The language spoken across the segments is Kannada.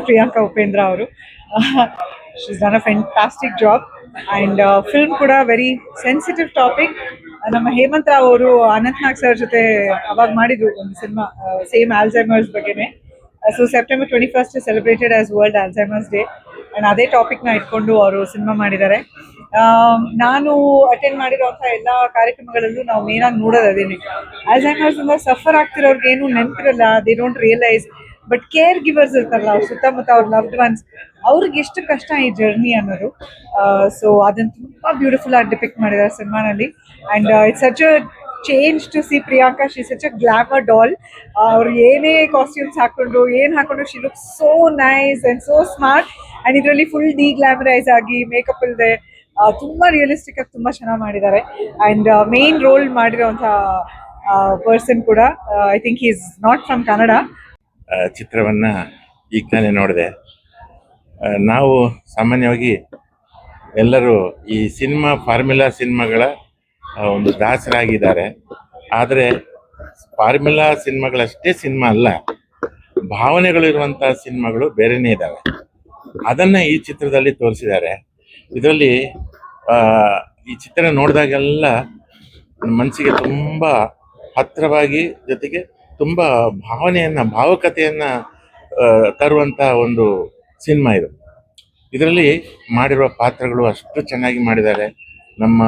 ಪ್ರಿಯಾಂಕಾ ಉಪೇಂದ್ರ ಅವರು. She's done a fantastic job and film ಕೂಡ ವೆರಿ ಸೆನ್ಸಿಟಿವ್ ಟಾಪಿಕ್. ನಮ್ಮ ಹೇಮಂತ್ ರಾವ್ ಅವರು ಅನಂತ್ ನಾಗ್ ಸರ್ ಜೊತೆ ಅವಾಗ ಮಾಡಿದ್ರು ಒಂದು ಸಿನಿಮಾ ಸೇಮ್ ಆಲ್ಝೈಮರ್ಸ್ ಬಗ್ಗೆನೇ. So September 21st celebrated as world Alzheimer's day and ಅದೇ ಟಾಪಿಕ್ನ ಇಟ್ಕೊಂಡು ಅವರು ಸಿನಿಮಾ ಮಾಡಿದ್ದಾರೆ. ನಾನು ಅಟೆಂಡ್ ಮಾಡಿರೋಂಥ ಎಲ್ಲ ಕಾರ್ಯಕ್ರಮಗಳಲ್ಲೂ ನಾವು ಮೇನಾಗಿ ನೋಡೋದು ಅದೇನೆ, ಆಲ್ಝೈಮರ್ಸ್ ಇಂದ ಸಫರ್ ಆಗ್ತಿರೋರ್ಗೆ ಏನು ನೆನಪಿರಲ್ಲ, they don't realise. But care givers ಇರ್ತಾರಲ್ಲ, ಅವ್ರ ಸುತ್ತಮುತ್ತ ಅವ್ರ ಲವ್ಡ್ ಒನ್ಸ್, ಅವ್ರಿಗೆ ಎಷ್ಟು ಕಷ್ಟ ಈ ಜರ್ನಿ ಅನ್ನೋದು. ಸೊ ಅದನ್ನು ತುಂಬ ಬ್ಯೂಟಿಫುಲ್ ಆಗಿ ಡಿಪಿಕ್ಟ್ ಮಾಡಿದ್ದಾರೆ ಸಿನಿಮಾನಲ್ಲಿ. And it's such a change to see Priyanka. She such a glamour doll. ಅವ್ರು ಏನೇ ಕಾಸ್ಟ್ಯೂಮ್ಸ್ ಹಾಕೊಂಡ್ರು, ಏನು ಹಾಕೊಂಡ್ರು, she look so nice and so smart. And ಇದರಲ್ಲಿ ಫುಲ್ ಡಿಗ್ಲಾಮರೈಸ್ ಆಗಿ ಮೇಕಪ್ ಇಲ್ಲದೆ ತುಂಬ ರಿಯಲಿಸ್ಟಿಕ್ ಆಗಿ ತುಂಬ ಚೆನ್ನಾಗಿ ಮಾಡಿದ್ದಾರೆ. ಆ್ಯಂಡ್ ಮೇನ್ ರೋಲ್ ಮಾಡಿರೋಂಥ ಪರ್ಸನ್ ಕೂಡ I think is not from Kannada. ಚಿತ್ರವನ್ನು ಈಗ ತಾನೇ ನೋಡಿದೆ. ನಾವು ಸಾಮಾನ್ಯವಾಗಿ ಎಲ್ಲರೂ ಈ ಫಾರ್ಮುಲಾ ಸಿನಿಮಾಗಳ ಒಂದು ದಾಸರಾಗಿದ್ದಾರೆ. ಆದರೆ ಫಾರ್ಮುಲಾ ಸಿನಿಮಾಗಳಷ್ಟೇ ಸಿನಿಮಾ ಅಲ್ಲ, ಭಾವನೆಗಳಿರುವಂಥ ಸಿನಿಮಾಗಳು ಬೇರೆಯೇ ಇದ್ದಾವೆ. ಅದನ್ನು ಈ ಚಿತ್ರದಲ್ಲಿ ತೋರಿಸಿದ್ದಾರೆ. ಇದರಲ್ಲಿ ಈ ಚಿತ್ರ ನೋಡಿದಾಗೆಲ್ಲ ಮನಸ್ಸಿಗೆ ತುಂಬ ಹತ್ತಿರವಾಗಿ, ಜೊತೆಗೆ ತುಂಬ ಭಾವುಕತೆಯನ್ನು ತರುವಂಥ ಒಂದು ಸಿನಿಮಾ ಇದು. ಇದರಲ್ಲಿ ಮಾಡಿರುವ ಪಾತ್ರಗಳು ಅಷ್ಟು ಚೆನ್ನಾಗಿ ಮಾಡಿದ್ದಾರೆ. ನಮ್ಮ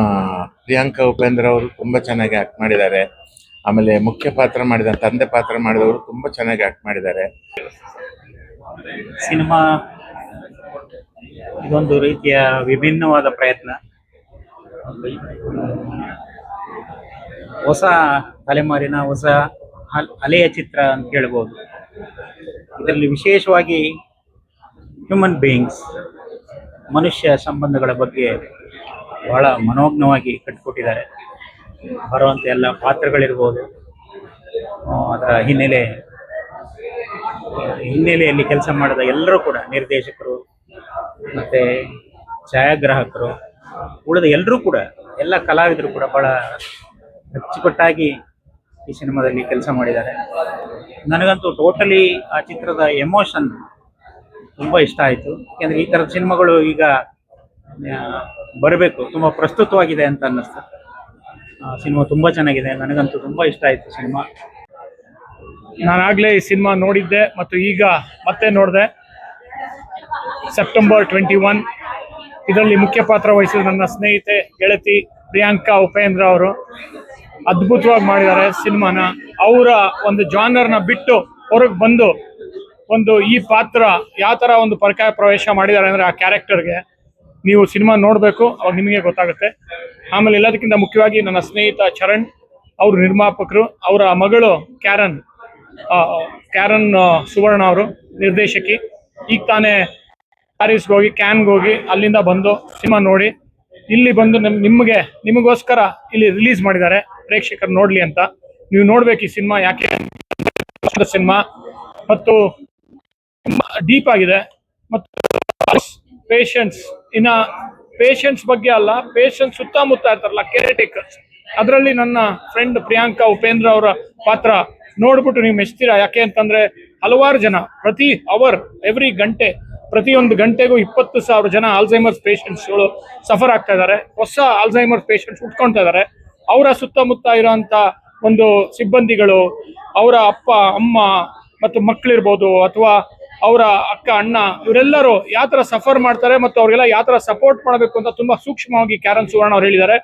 ಪ್ರಿಯಾಂಕಾ ಉಪೇಂದ್ರ ಅವರು ತುಂಬ ಚೆನ್ನಾಗಿ ಆ್ಯಕ್ಟ್ ಮಾಡಿದ್ದಾರೆ. ಆಮೇಲೆ ಮುಖ್ಯ ಪಾತ್ರ ಮಾಡಿದ ತಂದೆ ಪಾತ್ರ ಮಾಡಿದವರು ತುಂಬ ಚೆನ್ನಾಗಿ ಆ್ಯಕ್ಟ್ ಮಾಡಿದ್ದಾರೆ. ಸಿನಿಮಾ ಇದೊಂದು ರೀತಿಯ ವಿಭಿನ್ನವಾದ ಪ್ರಯತ್ನ. ಹೊಸ ತಲೆಮಾರಿನ ಹೊಸ ಅಲೆಯ ಚಿತ್ರ ಅಂತ ಹೇಳ್ಬೋದು. ಇದರಲ್ಲಿ ವಿಶೇಷವಾಗಿ ಹ್ಯೂಮನ್ ಬೀಯಿಂಗ್ಸ್, ಮನುಷ್ಯ ಸಂಬಂಧಗಳ ಬಗ್ಗೆ ಬಹಳ ಮನೋಜ್ಞವಾಗಿ ಕಟ್ಟಿಕೊಟ್ಟಿದ್ದಾರೆ. ಬರುವಂಥ ಎಲ್ಲ ಪಾತ್ರಗಳಿರ್ಬೋದು, ಅದರ ಹಿನ್ನೆಲೆಯಲ್ಲಿ ಕೆಲಸ ಮಾಡಿದ ಎಲ್ಲರೂ ಕೂಡ, ನಿರ್ದೇಶಕರು ಮತ್ತು ಛಾಯಾಗ್ರಾಹಕರು, ಉಳಿದ ಎಲ್ಲರೂ ಕೂಡ, ಎಲ್ಲ ಕಲಾವಿದರು ಕೂಡ ಭಾಳ ಅಚ್ಚುಕಟ್ಟಾಗಿ ಈ ಸಿನಿಮಾದಲ್ಲಿ ಕೆಲಸ ಮಾಡಿದ್ದಾರೆ. ನನಗಂತೂ ಟೋಟಲಿ ಆ ಚಿತ್ರದ ಎಮೋಷನ್ ತುಂಬ ಇಷ್ಟ ಆಯಿತು. ಯಾಕೆಂದರೆ ಈ ಥರದ ಸಿನಿಮಾಗಳು ಈಗ ಬರಬೇಕು, ತುಂಬ ಪ್ರಸ್ತುತವಾಗಿದೆ ಅಂತ ಅನ್ನಿಸ್ತು. ಸಿನಿಮಾ ತುಂಬ ಚೆನ್ನಾಗಿದೆ, ನನಗಂತೂ ತುಂಬ ಇಷ್ಟ ಆಯಿತು ಸಿನಿಮಾ. ನಾನಾಗಲೇ ಈ ಸಿನಿಮಾ ನೋಡಿದ್ದೆ ಮತ್ತು ಈಗ ಮತ್ತೆ ನೋಡಿದೆ. ಸೆಪ್ಟೆಂಬರ್ 21 ಇದರಲ್ಲಿ ಮುಖ್ಯ ಪಾತ್ರ ವಹಿಸಿದ ನನ್ನ ಸ್ನೇಹಿತೆ ಗೆಳತಿ ಪ್ರಿಯಾಂಕಾ ಉಪೇಂದ್ರ ಅವರು ಅದ್ಭುತವಾಗಿ ಮಾಡಿದ್ದಾರೆ ಸಿನಿಮಾನ. ಅವರ ಒಂದು ಜಾನರ್ನ ಬಿಟ್ಟು ಹೊರಗೆ ಬಂದು ಈ ಪಾತ್ರ ಯಾವ ಥರ ಒಂದು ಪರಕಾಯ ಪ್ರವೇಶ ಮಾಡಿದ್ದಾರೆ ಅಂದರೆ ಆ ಕ್ಯಾರೆಕ್ಟರ್ಗೆ ನೀವು ಸಿನಿಮಾ ನೋಡಬೇಕು, ಅವಾಗ ನಿಮಗೆ ಗೊತ್ತಾಗುತ್ತೆ. ಆಮೇಲೆ ಎಲ್ಲದಕ್ಕಿಂತ ಮುಖ್ಯವಾಗಿ ನನ್ನ ಸ್ನೇಹಿತ ಚರಣ್ ಅವರು ನಿರ್ಮಾಪಕರು, ಅವರ ಮಗಳು ಕ್ಯಾರನ್ ಸುವರ್ಣ ಅವರು ನಿರ್ದೇಶಕಿ. ಈಗ ತಾನೇ ಪ್ಯಾರಿಸ್ಗೆ ಹೋಗಿ ಕ್ಯಾನ್ಗೆ ಹೋಗಿ ಅಲ್ಲಿಂದ ಬಂದು ಸಿನಿಮಾ ನೋಡಿ ಇಲ್ಲಿ ಬಂದು ನಿಮಗೋಸ್ಕರ ಇಲ್ಲಿ ರಿಲೀಸ್ ಮಾಡಿದ್ದಾರೆ, ಪ್ರೇಕ್ಷಕರು ನೋಡಲಿ ಅಂತ. ನೀವು ನೋಡ್ಬೇಕು ಈ ಸಿನಿಮಾ. ಯಾಕೆ ಸಿನಿಮಾ ಮತ್ತು ಡೀಪ್ ಆಗಿದೆ ಮತ್ತು ಪೇಷನ್ಸ್ ಬಗ್ಗೆ ಅಲ್ಲ, ಪೇಷನ್ಸ್ ಸುತ್ತಮುತ್ತ ಇರ್ತಾರಲ್ಲ ಕೇರ್ ಟೇಕರ್ಸ್, ಅದರಲ್ಲಿ ನನ್ನ ಫ್ರೆಂಡ್ ಪ್ರಿಯಾಂಕಾ ಉಪೇಂದ್ರ ಅವರ ಪಾತ್ರ ನೋಡ್ಬಿಟ್ಟು ನೀವು ಮೆಚ್ತೀರಾ. ಯಾಕೆ ಅಂತಂದ್ರೆ ಹಲವಾರು ಜನ ಪ್ರತಿಯೊಂದು ಗಂಟೆಗೂ 20,000 ಜನ ಆಲ್ಝೈಮರ್ಸ್ ಪೇಷಂಟ್ಸ್ಗಳು ಸಫರ್ ಆಗ್ತಾ ಇದ್ದಾರೆ. ಹೊಸ ಆಲ್ಝೈಮರ್ಸ್ ಪೇಷಂಟ್ಸ್ ಉಟ್ಕೊಳ್ತಾ ಇದ್ದಾರೆ. ಅವರ ಸುತ್ತಮುತ್ತ ಇರೋಂಥ ಒಂದು ಸಿಬ್ಬಂದಿಗಳು, ಅವರ ಅಪ್ಪ ಅಮ್ಮ ಮತ್ತು ಮಕ್ಕಳಿರ್ಬೋದು, ಅಥವಾ ಅವರ ಅಕ್ಕ ಅಣ್ಣ, ಇವರೆಲ್ಲರೂ ಯಾವ ಥರ ಸಫರ್ ಮಾಡ್ತಾರೆ ಮತ್ತು ಅವ್ರಿಗೆಲ್ಲ ಯಾವ ಥರ ಸಪೋರ್ಟ್ ಮಾಡಬೇಕು ಅಂತ ತುಂಬ ಸೂಕ್ಷ್ಮವಾಗಿ ಕ್ಯಾರನ್ ಸುವರ್ಣ ಅವ್ರು ಹೇಳಿದ್ದಾರೆ.